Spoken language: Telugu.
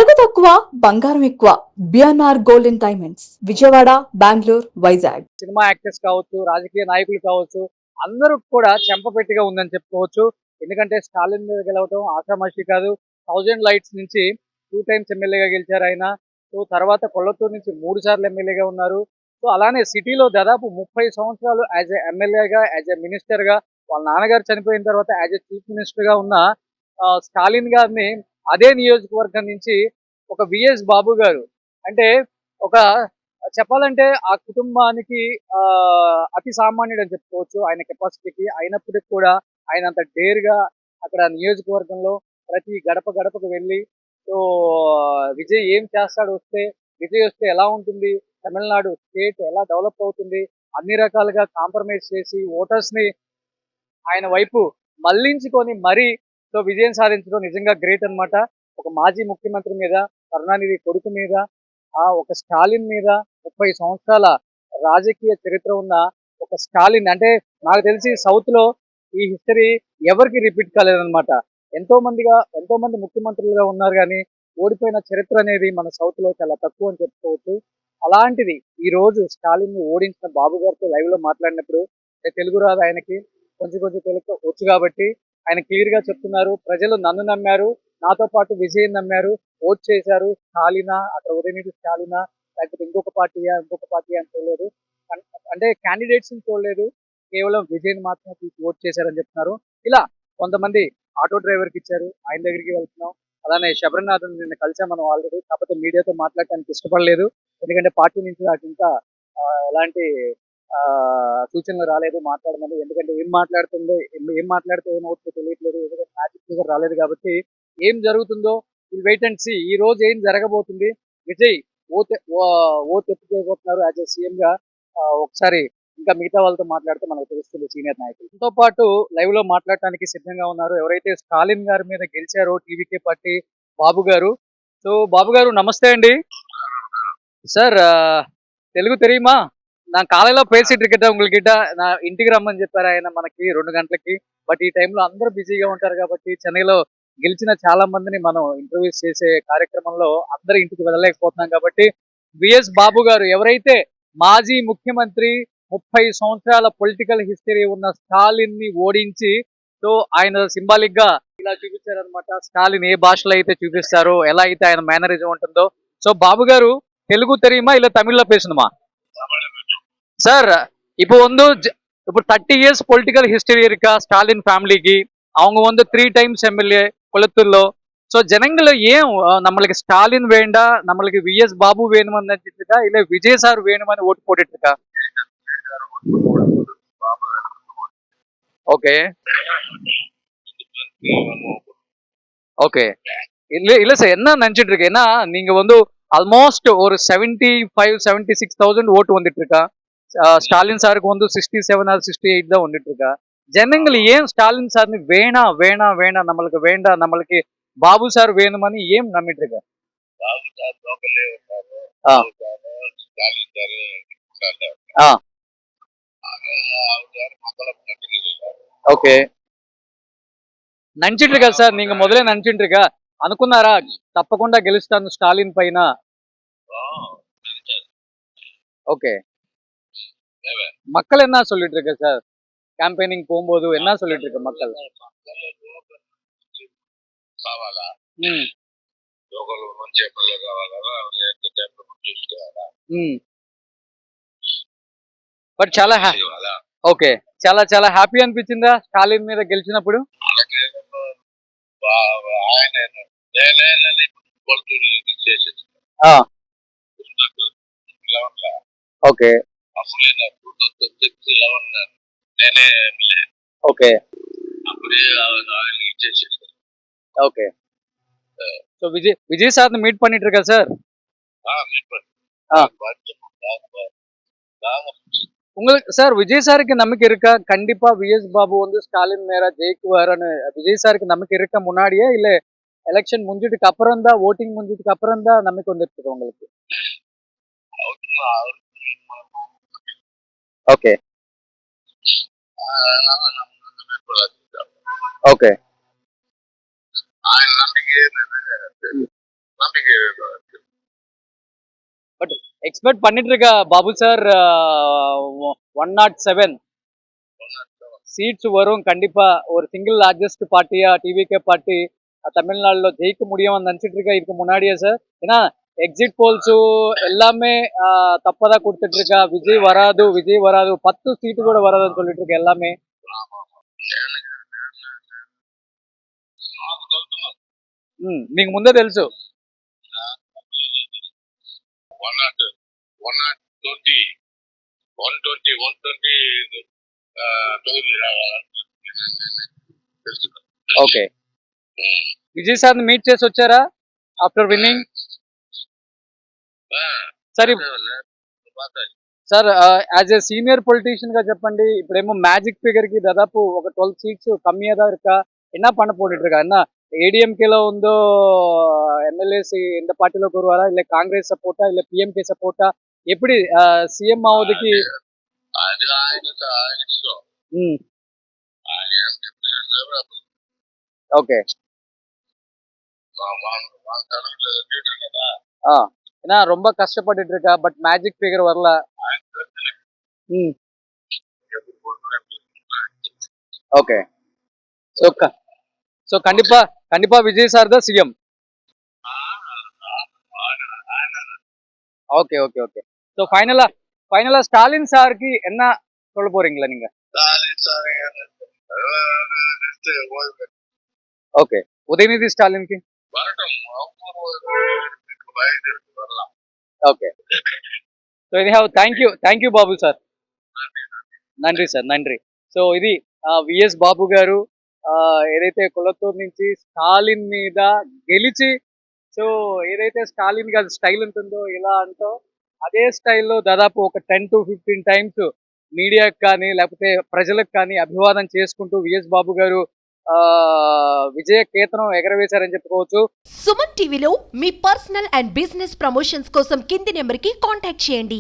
నగదు తక్కువ బంగారం ఎక్కువ. BNR gold and diamonds, Vijayawada, Bengaluru, Vizag. Cinema actors కావచ్చు, రాజకీయ నాయకులు కావచ్చు, అందరూ కూడా చెంపపెట్టిగా ఉందని చెప్పుకోవచ్చు. ఎందుకంటే స్టాలిన్ మీద గెలవటం ఆషామాషి కాదు. 1000 లైట్స్ నుంచి 2 టైమ్స్ ఎమ్మెల్యేగా గెలిచారు ఆయన. సో తర్వాత కొల్లత్తూరు నుంచి 3 సార్లు ఎమ్మెల్యేగా ఉన్నారు. సో అలానే సిటీలో దాదాపు 30 సంవత్సరాలు యాజ్ ఎ ఎమ్మెల్యేగా, యాజ్ ఎ మినిస్టర్గా, వాళ్ళ నాన్నగారు చనిపోయిన తర్వాత యాజ్ ఎ చీఫ్ మినిస్టర్గా ఉన్న స్టాలిన్ గారిని అదే నియోజకవర్గం నుంచి ఒక విఎస్ బాబు గారు, అంటే ఒక చెప్పాలంటే ఆ కుటుంబానికి అతి సామాన్యుడు అని చెప్పుకోవచ్చు ఆయన కెపాసిటీకి. అయినప్పటికీ కూడా ఆయన అంత డేర్గా అక్కడ నియోజకవర్గంలో ప్రతి గడప గడపకు వెళ్ళి, సో విజయ్ ఏం చేస్తాడు వస్తే, విజయ్ వస్తే ఎలా ఉంటుంది, తమిళనాడు స్టేట్ ఎలా డెవలప్ అవుతుంది, అన్ని రకాలుగా కాంప్రమైజ్ చేసి ఓటర్స్ని ఆయన వైపు మళ్లించుకొని మరీ సో విజయం సాధించడం నిజంగా గ్రేట్ అన్నమాట. ఒక మాజీ ముఖ్యమంత్రి మీద, కరుణానిధి కొడుకు మీద, ఒక స్టాలిన్ మీద 30 సంవత్సరాల రాజకీయ చరిత్ర ఉన్న ఒక స్టాలిన్, అంటే నాకు తెలిసి సౌత్ లో ఈ హిస్టరీ ఎవరికి రిపీట్ కాలేదన్నమాట. ఎంతో మంది ముఖ్యమంత్రులుగా ఉన్నారు కానీ ఓడిపోయిన చరిత్ర అనేది మన సౌత్ లో చాలా తక్కువ అని చెప్పుకోవచ్చు. అలాంటిది ఈ రోజు స్టాలిన్ ని ఓడించిన బాబు గారితో లైవ్ లో మాట్లాడినప్పుడు, తెలుగు రాదు ఆయనకి, కొంచెం తెలుగు వచ్చు కాబట్టి ఆయన క్లియర్ గా చెప్తున్నారు, ప్రజలు నన్ను నమ్మారు, నాతో పాటు విజయ్ నమ్మారు, ఓట్ చేశారు. స్టాలినా, అక్కడ ఉదయనిధి స్టాలినా, లేకపోతే ఇంకొక పార్టీ అని చూడలేదు, అంటే క్యాండిడేట్స్ ని చూడలేదు, కేవలం విజయ్ మాత్రమే తీసి ఓట్ చేశారని చెప్తున్నారు. ఇలా కొంతమంది ఆటో డ్రైవర్ కి ఇచ్చారు, ఆయన దగ్గరికి వెళ్తున్నాం. అలానే శబరినాథన్ నిన్న కలిసాం మనం ఆల్రెడీ, కాకపోతే మీడియాతో మాట్లాడటానికి ఇష్టపడలేదు, ఎందుకంటే పార్టీ నుంచి నాకు ఇంకా ఎలాంటి సూచనలు రాలేదు మాట్లాడమని. ఎందుకంటే ఏం మాట్లాడితే ఏమవుతుందో తెలియట్లేదు, ఎందుకంటే మ్యాజిక్ ఫిగర్ రాలేదు కాబట్టి ఏం జరుగుతుందో వెయిట్ అండ్ సీ. ఈ రోజు ఏం జరగబోతుంది, విజయ్ ఓట్ ఎత్తుకోబోతున్నారు యాజ్ ఎ సీఎం గా, ఒకసారి ఇంకా మిగతా వాళ్ళతో మాట్లాడితే మనకు తెలుస్తుంది సీనియర్ నాయకులు. దీంతో పాటు లైవ్ లో మాట్లాడటానికి సిద్ధంగా ఉన్నారు ఎవరైతే స్టాలిన్ గారి మీద గెలిచారో టీవీకే పార్టీ బాబు గారు. సో బాబు గారు నమస్తే అండి. సార్ తెలుగు தெரியுமா? நான் காலையில பேசிட்டு இருக்கேன் உங்ககிட்ட, నా ఇంటికి రమ్మని చెప్పారు ఆయన మనకి 2 గంటలకి. బట్ ఈ టైంలో అందరూ బిజీగా ఉంటారు కాబట్టి చెన్నైలో గెలిచిన చాలా మందిని మనం ఇంటర్వ్యూస్ చేసే కార్యక్రమంలో అందరి ఇంటికి వెళ్ళలేకపోతున్నాం కాబట్టి విఎస్ బాబు గారు ఎవరైతే మాజీ ముఖ్యమంత్రి, 30 సంవత్సరాల పొలిటికల్ హిస్టరీ ఉన్న స్టాలిన్ ని ఓడించి, సో ఆయన సింబాలిక్ గా ఇలా చూపించారనమాట. స్టాలిన్ ఏ భాషలో అయితే చూపిస్తారో, ఎలా అయితే ఆయన మేనరిజం ఉంటుందో. సో బాబు గారు తెలుగు தெரியுமா இல்ல தமிழ்ல பேசணுமா? சார் இப்போ வந்து இப்போ 30 இயர்ஸ் பொலிட்டிக்கல் ஹிஸ்டரி இருக்கா ஸ்டாலின் ஃபேமிலிக்கு. அவங்க வந்து 3 டைம்ஸ் எம்எல்ஏ கொளத்தூர்ல. ஸோ ஜனங்களை ஏன் நம்மளுக்கு ஸ்டாலின் வேண்டா, நம்மளுக்கு விஎஸ் பாபு வேணும்னு நினைச்சிட்டு இருக்கா, இல்ல விஜய் சார் வேணும்னு ஓட்டு போட்டுட்டு இருக்கா? ஓகே ஓகே இல்ல இல்ல சார், என்ன நினைச்சிட்டு இருக்கு, ஏன்னா நீங்க வந்து ஆல்மோஸ்ட் ஒரு 75-76,000 ஓட்டு வந்துட்டு இருக்கா. ஸ்டாலின் சாருக்கு வந்து 67 ஆர் 68 தான் வந்துட்டு இருக்கா. ஜனங்கள் ஏன் ஸ்டாலின் சார்னு வேணாம் நம்மளுக்கு வேண்டாம், நம்மளுக்கு బాబు సార్ వేణుమని ఏం నమ్మిட்டு இருக்க? ఓకే నంచిట్రు కదా సార్, నీకు మొదలే నంచింట్రుగా అనుకున్నారా తప్పకుండా గెలుస్తాను స్టాలిన్ పైన? ஓகே மக்கள் என்ன சொல்லிட்டு இருக்கு சார், கேம்பெயினிங் போகும்போது என்ன சொல்லிட்டு இருக்கு மக்கள்? బట్ చాలా ఓకే చాలా హ్యాపీ అనిపించిందా స్టాలిన్ మీద గెలిచినప్పుడు? Okay okay okay so Vijay sir meet பண்ணிட்டு இருக்கா சார்? உங்களுக்கு சார் விஜய் சாருக்கு நம்பிக்கை இருக்கா கண்டிப்பா விஎஸ் பாபு வந்து ஸ்டாலின் மேல ஜெயிக்குவாருன்னு விஜய் சாருக்கு நம்பிக்கை இருக்க முன்னாடியே, இல்ல எலெக்ஷன் முடிஞ்சதுக்கு அப்புறம் தான், ஓட்டிங் முடிஞ்சதுக்கு அப்புறம் தான் நம்பிக்கை வந்துட்டு உங்களுக்கு? ఓకే ఓకే நம்பிக்கை இருக்கு. பட் எக்ஸ்பெக்ட் பண்ணிட்டு இருக்கா பாபு சார் 107 சீட்ஸ் வரும் கண்டிப்பா. ஒரு சிங்கிள் லார்ஜஸ்ட் பார்ட்டியா டிவிகே பார்ட்டி தமிழ்நாடுல ஜெயிக்க முடியும்னு நினைச்சிட்டு இருக்கா இதுக்கு முன்னாடியே சார்? ஏன்னா எக்ஸிட் போல்ஸ் எல்லாமே தப்பதா கொடுத்துட்டு இருக்கா. விஜய் வராது 10 சீட்டு கூட வராதுன்னு சொல்லிட்டு இருக்க எல்லாமே. మీకు ముందే తెలుసు. 120 తెలుసు. ఓకే. విజయ్ సార్ మీట్ చేసి వచ్చారా after winning? Sir sir as a senior politician గా చెప్పండి. ఇప్పుడేమో మ్యాజిక్ ఫిగర్ కి దాదాపు ఒక 12 సీట్స్ కమ్మిயா தான் இருக்கா. என்ன பண்ண போட்டுட்டு இருக்கா? என்ன ஏடிஎம்கேல ఉందో எம்எல்ஏஸ் இந்த பார்ட்டிలోకి வருவாரா, இல்ல காங்கிரஸ் சப்போர்ட்டா, இல்ல பிஎம்கே சப்போர்ட்டா, எப்படி సీఎం ఆవదికి? అది ఆయన ఇష్టం. ఆయన ఏం చెప్పలేదు. ఓకే. మన తనలో లీడర్ కదా. ஏன்னா ரொம்ப கஷ்டப்பட்டுட்டு இருக்கா. பட் மேஜிக் ஃபிகர் வரல. ஓகே. సో கண்டிப்பா கண்டிப்பா விஜய் சார் தான் CM. Okay okay okay. So ஃபைனலா ஸ்டாலின் சாருக்கு என்ன சொல்ல போறீங்களா நீங்க? ఓకే. ఉదయనిధి స్టాలిన్ కి ఓకే. సో ఇది థ్యాంక్ యూ బాబు సార్. నండ్రి సార్ నండ్రి. సో ఇది విఎస్ బాబు గారు ఏదైతే కొలత్తూరు నుంచి స్టాలిన్ మీద గెలిచి, సో ఏదైతే స్టాలిన్ గారి స్టైల్ ఉంటుందో ఇలా అంటో అదే స్టైల్లో దాదాపు ఒక 10 to 15 టైమ్స్ మీడియాకి కానీ లేకపోతే ప్రజలకు కానీ అభివాదం చేసుకుంటూ విఎస్ బాబు గారు విజయ కేతనం ఎగరవేశారని చెప్పుకోవచ్చు. సుమన్ టీవీలో మీ పర్సనల్ అండ్ బిజినెస్ ప్రమోషన్స్ కోసం కింది నెంబర్కి కాంటాక్ట్ చేయండి.